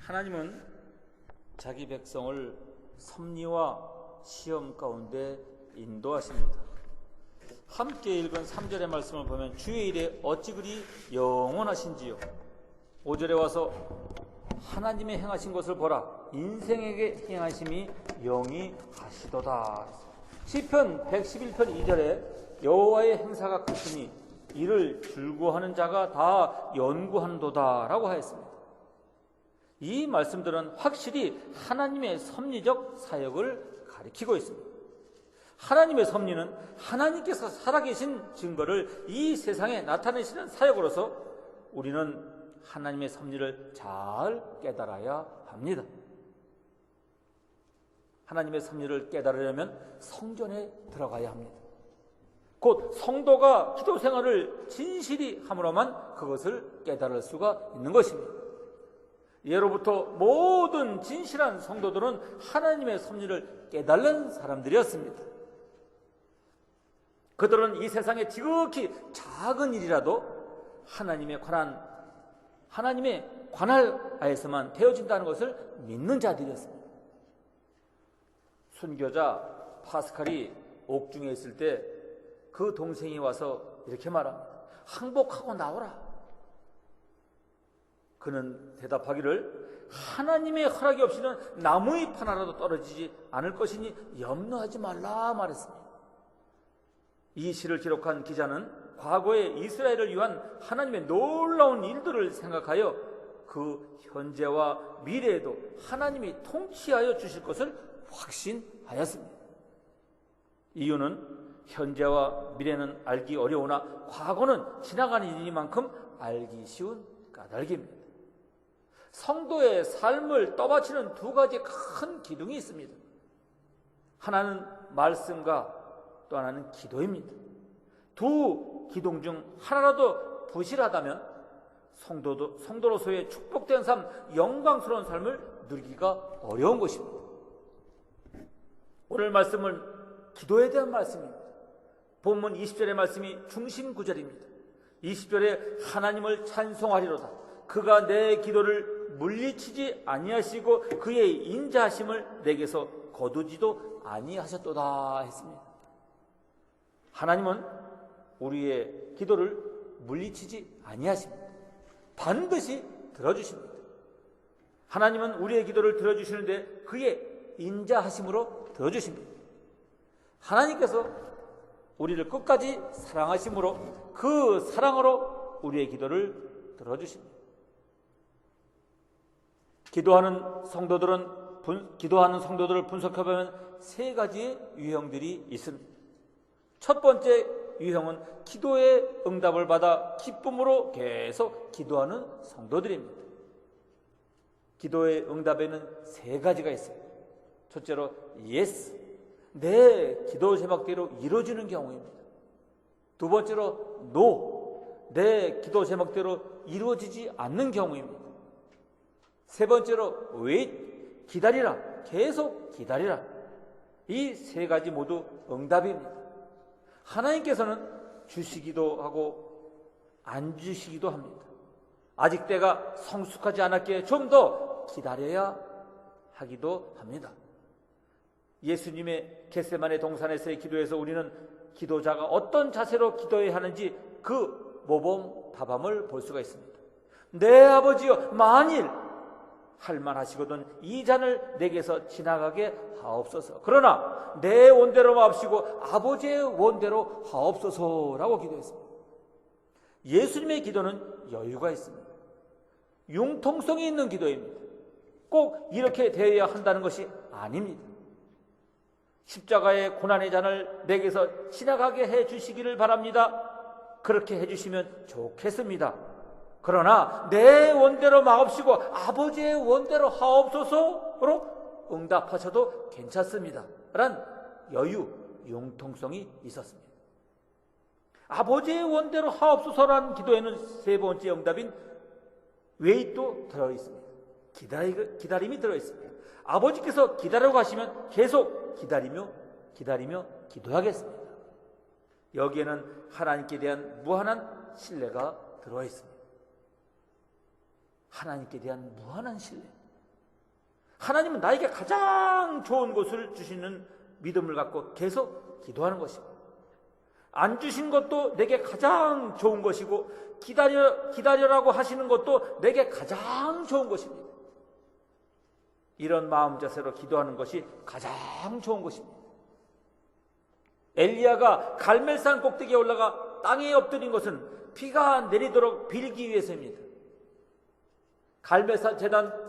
하나님은 자기 백성을 섭리와 시험 가운데 인도하십니다. 함께 읽은 3절의 말씀을 보면 주의 일에 어찌 그리 영원하신지요. 5절에 와서 하나님의 행하신 것을 보라. 인생에게 행하심이 영이하시도다. 시편 111편 2절에 여호와의 행사가 크시니 이를 줄구하는 자가 다 연구하는도다 라고 하였습니다. 이 말씀들은 확실히 하나님의 섭리적 사역을 가리키고 있습니다. 하나님의 섭리는 하나님께서 살아계신 증거를 이 세상에 나타내시는 사역으로서 우리는 하나님의 섭리를 잘 깨달아야 합니다. 하나님의 섭리를 깨달으려면 성전에 들어가야 합니다. 곧 성도가 기도 생활을 진실히 함으로만 그것을 깨달을 수가 있는 것입니다. 예로부터 모든 진실한 성도들은 하나님의 섭리를 깨달는 사람들이었습니다. 그들은 이 세상에 지극히 작은 일이라도 하나님의 관할 하에서만 되어진다는 것을 믿는 자들이었습니다. 순교자 파스칼이 옥중에 있을 때 그 동생이 와서 이렇게 말합니다. 항복하고 나오라. 그는 대답하기를 하나님의 허락이 없이는 나무잎 하나라도 떨어지지 않을 것이니 염려하지 말라 말했습니다. 이 시를 기록한 기자는 과거에 이스라엘을 위한 하나님의 놀라운 일들을 생각하여 그 현재와 미래에도 하나님이 통치하여 주실 것을 확신하였습니다. 이유는 현재와 미래는 알기 어려우나 과거는 지나간 일이니만큼 알기 쉬운 까닭입니다. 성도의 삶을 떠받치는 두 가지 큰 기둥이 있습니다. 하나는 말씀과 또 하나는 기도입니다. 두 기둥 중 하나라도 부실하다면 성도로서의 축복된 삶, 영광스러운 삶을 누리기가 어려운 것입니다. 오늘 말씀은 기도에 대한 말씀입니다. 본문 20절의 말씀이 중심 구절입니다. 20절에 하나님을 찬송하리로다. 그가 내 기도를 물리치지 아니하시고 그의 인자하심을 내게서 거두지도 아니하셨도다 했습니다. 하나님은 우리의 기도를 물리치지 아니하십니다. 반드시 들어주십니다. 하나님은 우리의 기도를 들어주시는데 그의 인자하심으로 들어주십니다. 하나님께서 우리를 끝까지 사랑하심으로 그 사랑으로 우리의 기도를 들어주십니다. 기도하는 성도들을 분석해보면 세 가지의 유형들이 있습니다. 첫 번째 유형은 기도의 응답을 받아 기쁨으로 계속 기도하는 성도들입니다. 기도의 응답에는 세 가지가 있습니다. 첫째로 yes, 내 기도 제목대로 이루어지는 경우입니다. 두 번째로 no, 내 기도 제목대로 이루어지지 않는 경우입니다. 세 번째로 wait, 기다리라, 계속 기다리라. 이 세 가지 모두 응답입니다. 하나님께서는 주시기도 하고 안 주시기도 합니다. 아직 때가 성숙하지 않았기에 좀 더 기다려야 하기도 합니다. 예수님의 겟세마네 동산에서의 기도에서 우리는 기도자가 어떤 자세로 기도해야 하는지 그 모범 답안을 볼 수가 있습니다. 내 아버지여, 만일 할만하시거든 이 잔을 내게서 지나가게 하옵소서. 그러나 내 원대로 마옵시고 아버지의 원대로 하옵소서라고 기도했습니다. 예수님의 기도는 여유가 있습니다. 융통성이 있는 기도입니다. 꼭 이렇게 되어야 한다는 것이 아닙니다. 십자가의 고난의 잔을 내게서 지나가게 해주시기를 바랍니다. 그렇게 해주시면 좋겠습니다. 그러나 내 원대로 마옵시고 아버지의 원대로 하옵소서로 응답하셔도 괜찮습니다. 라는 여유, 융통성이 있었습니다. 아버지의 원대로 하옵소서라는 기도에는 세 번째 응답인 웨이트도 들어있습니다. 기다림이 들어있습니다. 아버지께서 기다리고 하시면 계속 기다리며 기도하겠습니다. 여기에는 하나님께 대한 무한한 신뢰가 들어있습니다. 하나님께 대한 무한한 신뢰. 하나님은 나에게 가장 좋은 것을 주시는 믿음을 갖고 계속 기도하는 것입니다. 안 주신 것도 내게 가장 좋은 것이고 기다려라고 하시는 것도 내게 가장 좋은 것입니다. 이런 마음 자세로 기도하는 것이 가장 좋은 것입니다. 엘리야가 갈멜산 꼭대기에 올라가 땅에 엎드린 것은 비가 내리도록 빌기 위해서입니다. 갈멜산 제단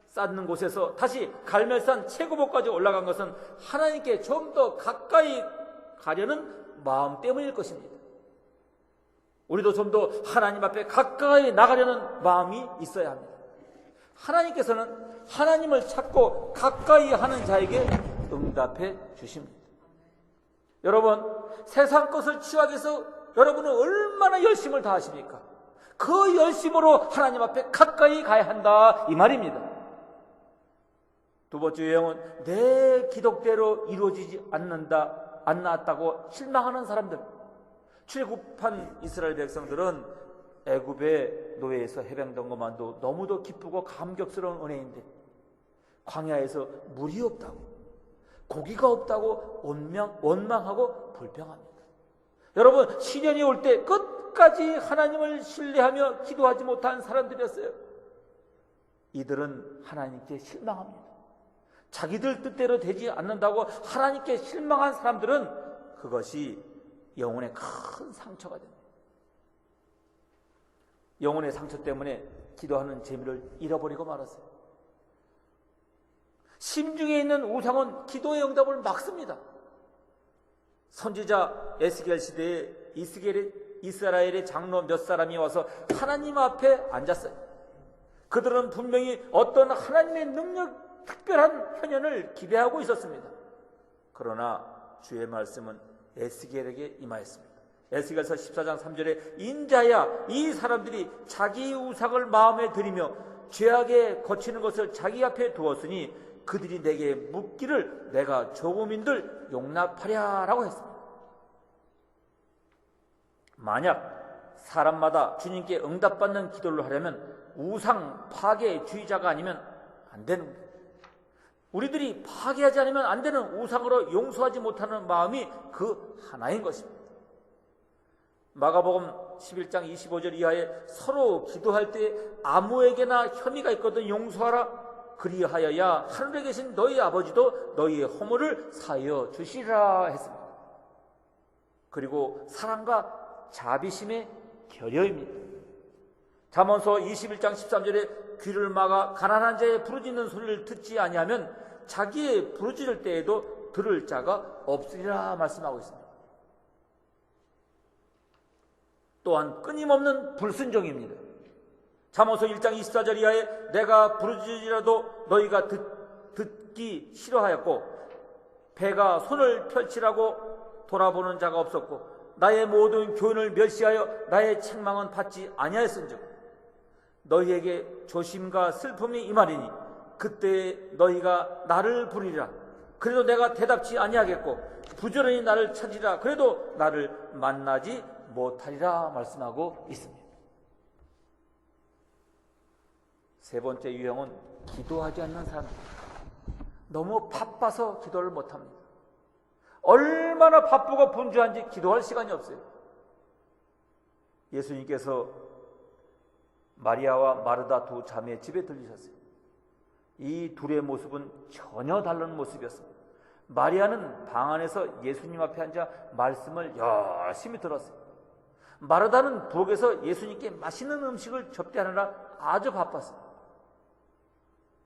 쌓는 곳에서 다시 갈멜산 최고봉까지 올라간 것은 하나님께 좀 더 가까이 가려는 마음 때문일 것입니다. 우리도 좀 더 하나님 앞에 가까이 나가려는 마음이 있어야 합니다. 하나님께서는 하나님을 찾고 가까이 하는 자에게 응답해 주십니다. 여러분, 세상 것을 취하기 위해서 여러분은 얼마나 열심을 다하십니까? 그 열심으로 하나님 앞에 가까이 가야 한다, 이 말입니다. 두 번째 유형은 내 기독대로 이루어지지 않았다고 실망하는 사람들. 출애굽한 이스라엘 백성들은 애굽의 노예에서 해방된 것만도 너무도 기쁘고 감격스러운 은혜인데 광야에서 물이 없다고, 고기가 없다고 원망하고 불평합니다. 여러분, 시련이 올 때 끝까지 하나님을 신뢰하며 기도하지 못한 사람들이었어요. 이들은 하나님께 실망합니다. 자기들 뜻대로 되지 않는다고 하나님께 실망한 사람들은 그것이 영혼의 큰 상처가 됩니다. 영혼의 상처 때문에 기도하는 재미를 잃어버리고 말았어요. 심중에 있는 우상은 기도의 응답을 막습니다. 선지자 에스겔 시대에 이스라엘의 장로 몇 사람이 와서 하나님 앞에 앉았어요. 그들은 분명히 어떤 하나님의 능력, 특별한 현현을 기대하고 있었습니다. 그러나 주의 말씀은 에스겔에게 임하였습니다. 에스겔서 14장 3절에 인자야, 이 사람들이 자기 우상을 마음에 들이며 죄악에 거치는 것을 자기 앞에 두었으니 그들이 내게 묻기를 내가 조금인들 용납하랴라고 했습니다. 만약 사람마다 주님께 응답받는 기도를 하려면 우상 파괴주의자가 아니면 안 되는 거예요. 우리들이 파괴하지 않으면 안 되는 우상으로 용서하지 못하는 마음이 그 하나인 것입니다. 마가복음 11장 25절 이하에 서로 기도할 때 아무에게나 혐의가 있거든 용서하라. 그리하여야 하늘에 계신 너희 아버지도 너희의 허물을 사하여 주시리라 했습니다. 그리고 사랑과 자비심의 결여입니다. 잠언서 21장 13절에 귀를 막아 가난한 자의 부르짖는 소리를 듣지 아니하면 자기의 부르짖을 때에도 들을 자가 없으리라 말씀하고 있습니다. 또한 끊임없는 불순종입니다. 잠언서 1장 24절 이하에 내가 부르짖으라도 너희가 듣기 싫어하였고 배가 손을 펼치라고 돌아보는 자가 없었고 나의 모든 교훈을 멸시하여 나의 책망은 받지 아니하였은즉 너희에게 조심과 슬픔이 임하리니 그때 너희가 나를 부르리라. 그래도 내가 대답지 아니하겠고 부지런히 나를 찾으리라. 그래도 나를 만나지 못하리라 말씀하고 있습니다. 세 번째 유형은 기도하지 않는 사람입니다. 너무 바빠서 기도를 못합니다. 얼마나 바쁘고 분주한지 기도할 시간이 없어요. 예수님께서 마리아와 마르다 두 자매의 집에 들리셨어요. 이 둘의 모습은 전혀 다른 모습이었습니다. 마리아는 방 안에서 예수님 앞에 앉아 말씀을 열심히 들었어요. 마르다는 부엌에서 예수님께 맛있는 음식을 접대하느라 아주 바빴어요.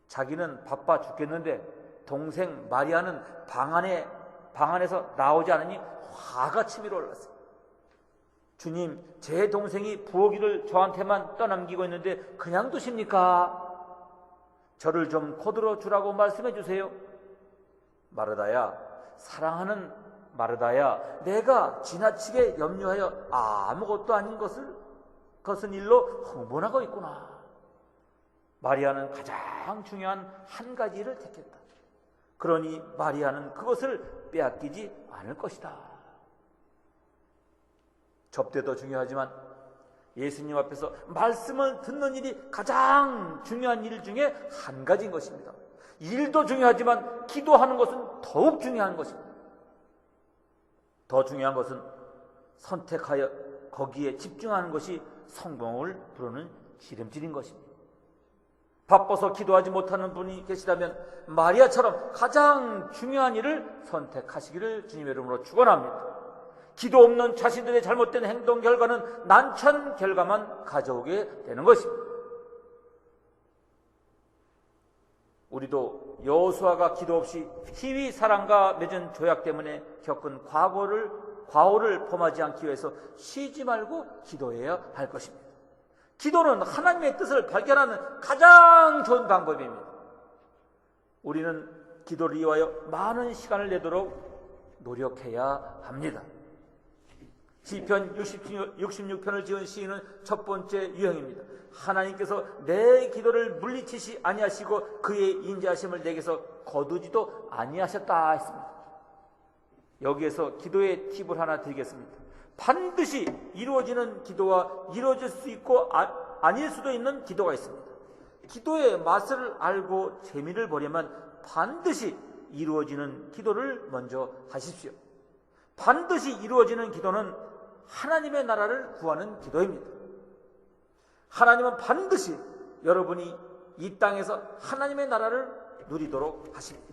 자기는 바빠 죽겠는데 동생 마리아는 방 안에서 나오지 않으니 화가 치밀어 올랐어요. 주님, 제 동생이 부엌 일을 저한테만 떠넘기고 있는데 그냥 두십니까? 저를 좀 거들어 주라고 말씀해 주세요. 마르다야, 사랑하는 마르다야, 내가 지나치게 염려하여 아무것도 아닌 것은 일로 흥분하고 있구나. 마리아는 가장 중요한 한 가지를 택했다. 그러니 마리아는 그것을 빼앗기지 않을 것이다. 접대도 중요하지만 예수님 앞에서 말씀을 듣는 일이 가장 중요한 일 중에 한 가지인 것입니다. 일도 중요하지만 기도하는 것은 더욱 중요한 것입니다. 더 중요한 것은 선택하여 거기에 집중하는 것이 성공을 부르는 기름질인 것입니다. 바빠서 기도하지 못하는 분이 계시다면 마리아처럼 가장 중요한 일을 선택하시기를 주님의 이름으로 축원합니다. 기도 없는 자신들의 잘못된 행동 결과는 난처한 결과만 가져오게 되는 것입니다. 우리도 여호수아가 기도 없이 희위 사람과 맺은 조약 때문에 겪은 과오를 범하지 않기 위해서 쉬지 말고 기도해야 할 것입니다. 기도는 하나님의 뜻을 발견하는 가장 좋은 방법입니다. 우리는 기도를 위하여 많은 시간을 내도록 노력해야 합니다. 시편 66편을 지은 시인은 첫 번째 유형입니다. 하나님께서 내 기도를 물리치시 아니하시고 그의 인자하심을 내게서 거두지도 아니하셨다 했습니다. 여기에서 기도의 팁을 하나 드리겠습니다. 반드시 이루어지는 기도와 이루어질 수 있고 아닐 수도 있는 기도가 있습니다. 기도의 맛을 알고 재미를 보려면 반드시 이루어지는 기도를 먼저 하십시오. 반드시 이루어지는 기도는 하나님의 나라를 구하는 기도입니다. 하나님은 반드시 여러분이 이 땅에서 하나님의 나라를 누리도록 하십니다.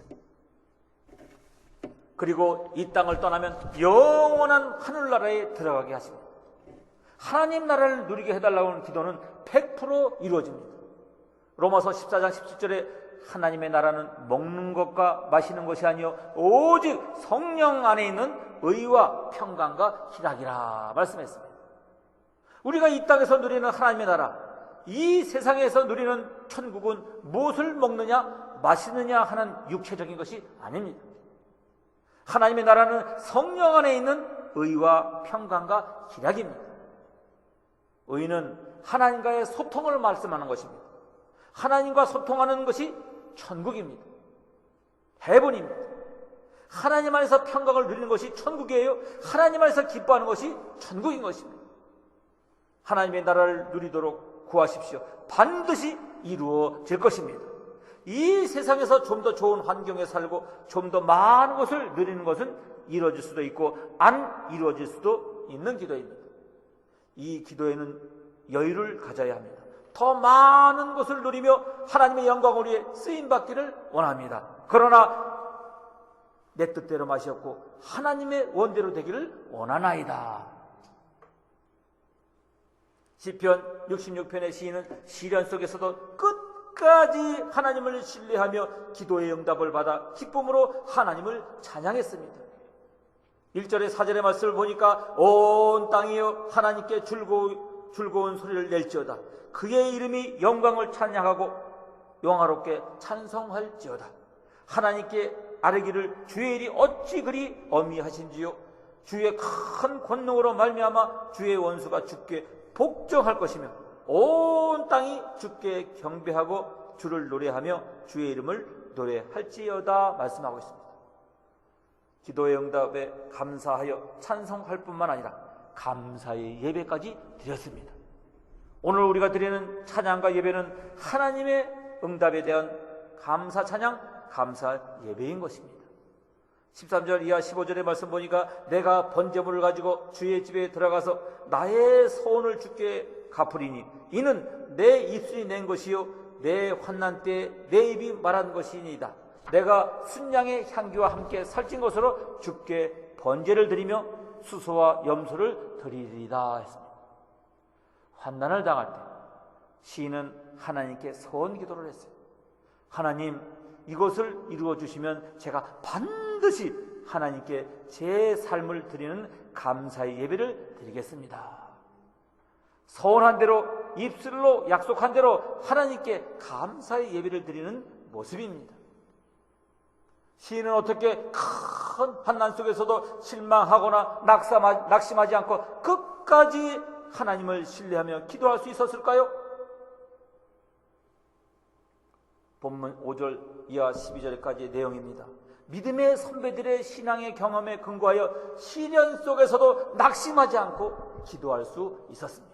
그리고 이 땅을 떠나면 영원한 하늘나라에 들어가게 하십니다. 하나님 나라를 누리게 해달라고 하는 기도는 100% 이루어집니다. 로마서 14장 17절에 하나님의 나라는 먹는 것과 마시는 것이 아니요 오직 성령 안에 있는 의와 평강과 희락이라 말씀했습니다. 우리가 이 땅에서 누리는 하나님의 나라, 이 세상에서 누리는 천국은 무엇을 먹느냐 마시느냐 하는 육체적인 것이 아닙니다. 하나님의 나라는 성령 안에 있는 의와 평강과 희락입니다. 의는 하나님과의 소통을 말씀하는 것입니다. 하나님과 소통하는 것이 천국입니다. 해븐입니다. 하나님 안에서 평강을 누리는 것이 천국이에요. 하나님 안에서 기뻐하는 것이 천국인 것입니다. 하나님의 나라를 누리도록 구하십시오. 반드시 이루어질 것입니다. 이 세상에서 좀 더 좋은 환경에 살고 좀 더 많은 것을 누리는 것은 이루어질 수도 있고 안 이루어질 수도 있는 기도입니다. 이 기도에는 여유를 가져야 합니다. 더 많은 것을 누리며 하나님의 영광을 위해 쓰임받기를 원합니다. 그러나 내 뜻대로 마시었고 하나님의 원대로 되기를 원하나이다. 시편 66편의 시인은 시련 속에서도 끝까지 하나님을 신뢰하며 기도의 응답을 받아 기쁨으로 하나님을 찬양했습니다. 1절에 4절의 말씀을 보니까 온 땅이여 하나님께 즐거운 소리를 낼지어다. 그의 이름이 영광을 찬양하고 영화롭게 찬송할지어다. 하나님께 아뢰기를 주의 일이 어찌 그리 엄미하신지요. 주의 큰 권능으로 말미암아 주의 원수가 주께 복종할 것이며 온 땅이 주께 경배하고 주를 노래하며 주의 이름을 노래할지어다 말씀하고 있습니다. 기도의 응답에 감사하여 찬송할 뿐만 아니라 감사의 예배까지 드렸습니다. 오늘 우리가 드리는 찬양과 예배는 하나님의 응답에 대한 감사 찬양, 감사 예배인 것입니다. 13절 이하 15절의 말씀 보니까 내가 번제물을 가지고 주의 집에 들어가서 나의 소원을 주께 갚으리니 이는 내 입술이 낸 것이요 내 환난 때에 내 입이 말한 것이니이다. 내가 순양의 향기와 함께 살찐 것으로 주께 번제를 드리며 수소와 염소를 드리리다 했습니다. 환난을 당할 때 시인은 하나님께 소원 기도를 했어요. 하나님, 이것을 이루어 주시면 제가 반드시 하나님께 제 삶을 드리는 감사의 예배를 드리겠습니다. 소원한 대로 입술로 약속한 대로 하나님께 감사의 예배를 드리는 모습입니다. 시인은 어떻게 큰 환난 속에서도 실망하거나 낙심하지 않고 끝까지 하나님을 신뢰하며 기도할 수 있었을까요? 본문 5절 이하 12절까지의 내용입니다. 믿음의 선배들의 신앙의 경험에 근거하여 시련 속에서도 낙심하지 않고 기도할 수 있었습니다.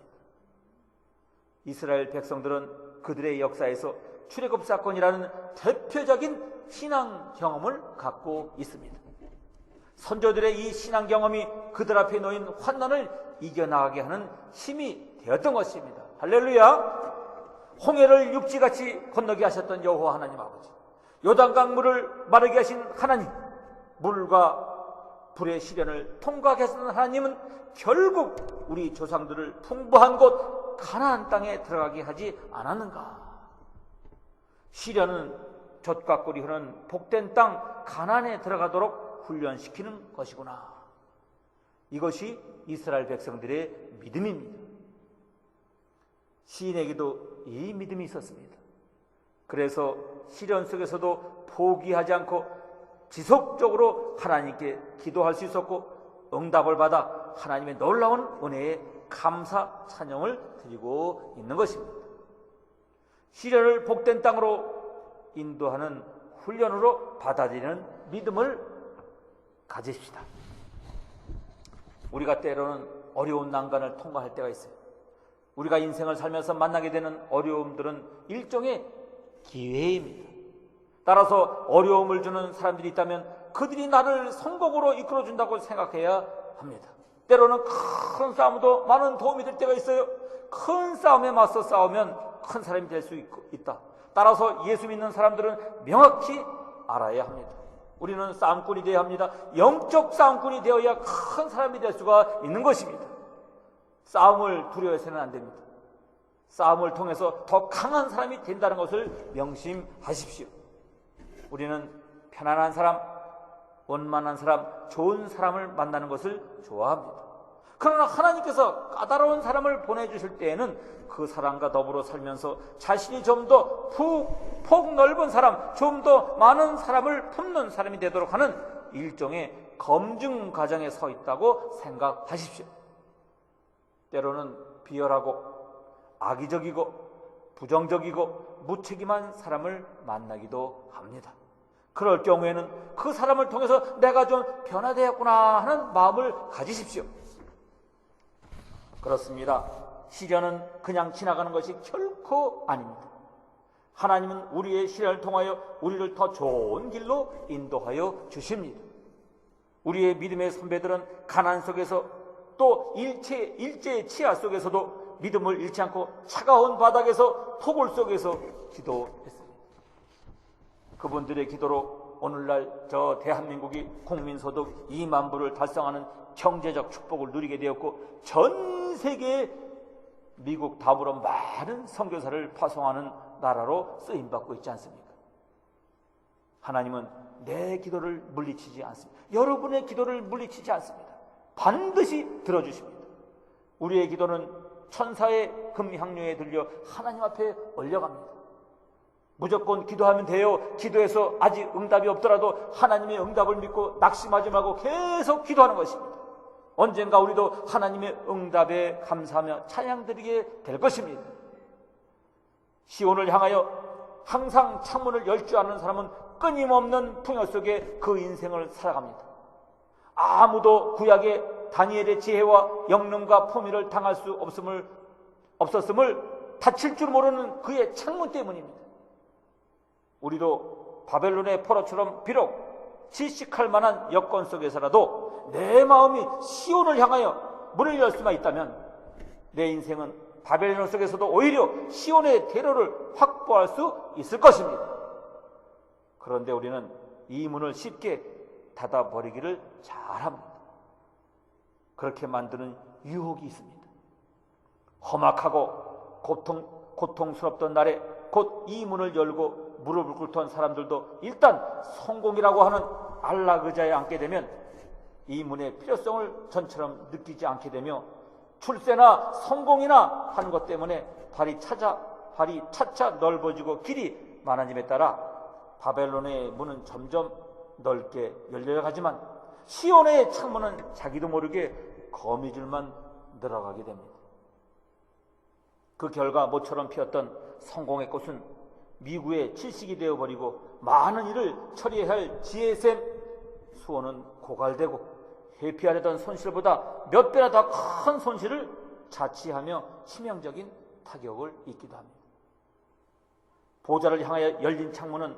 이스라엘 백성들은 그들의 역사에서 출애굽 사건이라는 대표적인 신앙 경험을 갖고 있습니다. 선조들의 이 신앙 경험이 그들 앞에 놓인 환난을 이겨나가게 하는 힘이 되었던 것입니다. 할렐루야! 홍해를 육지같이 건너게 하셨던 여호와 하나님 아버지, 요단강 물을 마르게 하신 하나님, 물과 불의 시련을 통과하게 하시는 하나님은 결국 우리 조상들을 풍부한 곳 가나안 땅에 들어가게 하지 않았는가? 시련은 젖과 꿀이 흐르는 복된 땅 가나안에 들어가도록 훈련시키는 것이구나. 이것이 이스라엘 백성들의 믿음입니다. 시인에게도 이 믿음이 있었습니다. 그래서 시련 속에서도 포기하지 않고 지속적으로 하나님께 기도할 수 있었고, 응답을 받아 하나님의 놀라운 은혜에 감사 찬양을 드리고 있는 것입니다. 시련을 복된 땅으로 인도하는 훈련으로 받아들이는 믿음을 가지십시다. 우리가 때로는 어려운 난관을 통과할 때가 있어요. 우리가 인생을 살면서 만나게 되는 어려움들은 일종의 기회입니다. 따라서 어려움을 주는 사람들이 있다면 그들이 나를 성공으로 이끌어준다고 생각해야 합니다. 때로는 큰 싸움도 많은 도움이 될 때가 있어요. 큰 싸움에 맞서 싸우면 큰 사람이 될 수 있다. 따라서 예수 믿는 사람들은 명확히 알아야 합니다. 우리는 싸움꾼이 되어야 합니다. 영적 싸움꾼이 되어야 큰 사람이 될 수가 있는 것입니다. 싸움을 두려워해서는 안 됩니다. 싸움을 통해서 더 강한 사람이 된다는 것을 명심하십시오. 우리는 편안한 사람, 원만한 사람, 좋은 사람을 만나는 것을 좋아합니다. 그러나 하나님께서 까다로운 사람을 보내주실 때에는 그 사람과 더불어 살면서 자신이 좀 더 폭 넓은 사람, 좀 더 많은 사람을 품는 사람이 되도록 하는 일종의 검증 과정에 서 있다고 생각하십시오. 때로는 비열하고 악의적이고 부정적이고 무책임한 사람을 만나기도 합니다. 그럴 경우에는 그 사람을 통해서 내가 좀 변화되었구나 하는 마음을 가지십시오. 그렇습니다. 시련은 그냥 지나가는 것이 결코 아닙니다. 하나님은 우리의 시련을 통하여 우리를 더 좋은 길로 인도하여 주십니다. 우리의 믿음의 선배들은 가난 속에서 또 일제의 치하 속에서도 믿음을 잃지 않고 차가운 바닥에서 토굴 속에서 기도했습니다. 그분들의 기도로 오늘날 저 대한민국이 국민소득 2만 불을 달성하는 경제적 축복을 누리게 되었고, 전 세계에 미국 다음으로 많은 선교사를 파송하는 나라로 쓰임받고 있지 않습니까? 하나님은 내 기도를 물리치지 않습니다. 여러분의 기도를 물리치지 않습니다. 반드시 들어주십니다. 우리의 기도는 천사의 금향료에 들려 하나님 앞에 올려갑니다. 무조건 기도하면 돼요. 기도해서 아직 응답이 없더라도 하나님의 응답을 믿고 낙심하지 말고 계속 기도하는 것입니다. 언젠가 우리도 하나님의 응답에 감사하며 찬양드리게 될 것입니다. 시온을 향하여 항상 창문을 열 줄 아는 사람은 끊임없는 풍요 속에 그 인생을 살아갑니다. 아무도 구약의 다니엘의 지혜와 영능과 품위를 당할 수 없었음을 다칠 줄 모르는 그의 창문 때문입니다. 우리도 바벨론의 포로처럼 비록 질식할 만한 여건 속에서라도 내 마음이 시온을 향하여 문을 열 수만 있다면 내 인생은 바벨론 속에서도 오히려 시온의 대로를 확보할 수 있을 것입니다. 그런데 우리는 이 문을 쉽게 닫아버리기를 잘합니다. 그렇게 만드는 유혹이 있습니다. 험악하고 고통스럽던 날에 곧 이 문을 열고 무릎을 꿇던 사람들도 일단 성공이라고 하는 안락 의자에 앉게 되면 이 문의 필요성을 전처럼 느끼지 않게 되며 출세나 성공이나 하는 것 때문에 발이 차차 넓어지고 길이 많아짐에 따라 바벨론의 문은 점점 넓게 열려가지만 시온의 창문은 자기도 모르게 거미줄만 늘어가게 됩니다. 그 결과 모처럼 피었던 성공의 꽃은 미구의 칠식이 되어버리고 많은 일을 처리해야 할 지혜샘 수원은 고갈되고 회피하려던 손실보다 몇 배나 더 큰 손실을 자취하며 치명적인 타격을 입기도 합니다. 보좌를 향하여 열린 창문은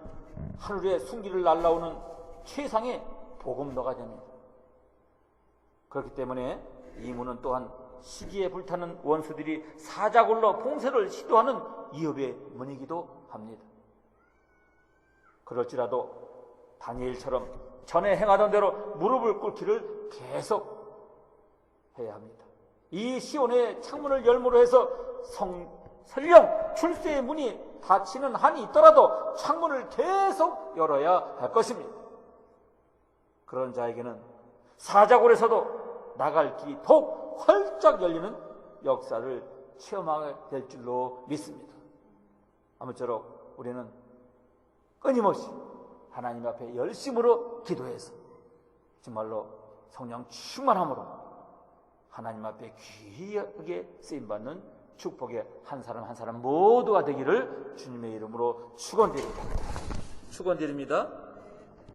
하늘의 순기를 날라오는 최상의 복음로가 됩니다. 그렇기 때문에 이 문은 또한 시기에 불타는 원수들이 사자굴로 봉쇄를 시도하는 위협의 문이기도 합니다. 그럴지라도 다니엘처럼 전에 행하던 대로 무릎을 꿇기를 계속 해야 합니다. 이 시온의 창문을 열므로 해서 설령 출세의 문이 닫히는 한이 있더라도 창문을 계속 열어야 할 것입니다. 그런 자에게는 사자굴에서도 나갈 길이 더욱 활짝 열리는 역사를 체험하게 될 줄로 믿습니다. 아무쪼록 우리는 끊임없이 하나님 앞에 열심으로 기도해서 정말로 성령 충만함으로 하나님 앞에 귀하게 쓰임받는 축복의 한 사람 한 사람 모두가 되기를 주님의 이름으로 축원드립니다.